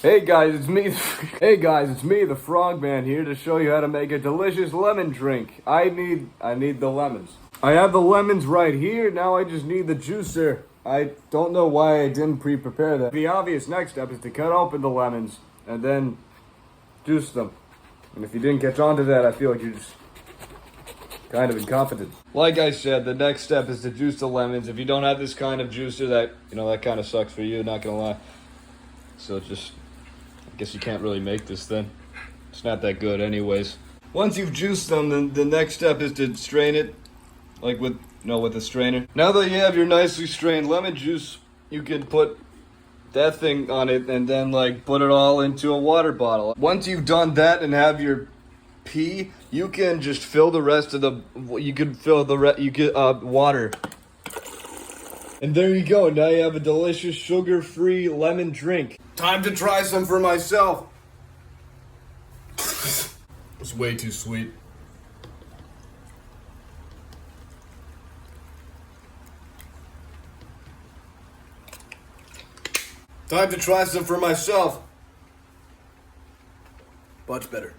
Hey guys, it's me. Hey guys, it's me, the Frogman, here to show you how to make a delicious lemon drink. I need the lemons. I have the lemons right here. Now I just need the juicer. I don't know why I didn't pre-prepare that. The obvious next step is to cut open the lemons and then juice them. And if you didn't catch on to that, I feel like you're just kind of incompetent. Like I said, the next step is to juice the lemons. If you don't have this kind of juicer, that kind of sucks for you, not gonna lie. So I guess you can't really make this then. It's not that good anyways. Once you've juiced them, then the next step is to strain it, like with a strainer. Now that you have your nicely strained lemon juice, you can put that thing on it and then put it all into a water bottle. Once you've done that and have your pee, you can just fill the rest of water. And there you go. Now you have a delicious sugar-free lemon drink. Time to try some for myself. It's way too sweet. Time to try some for myself. Much better.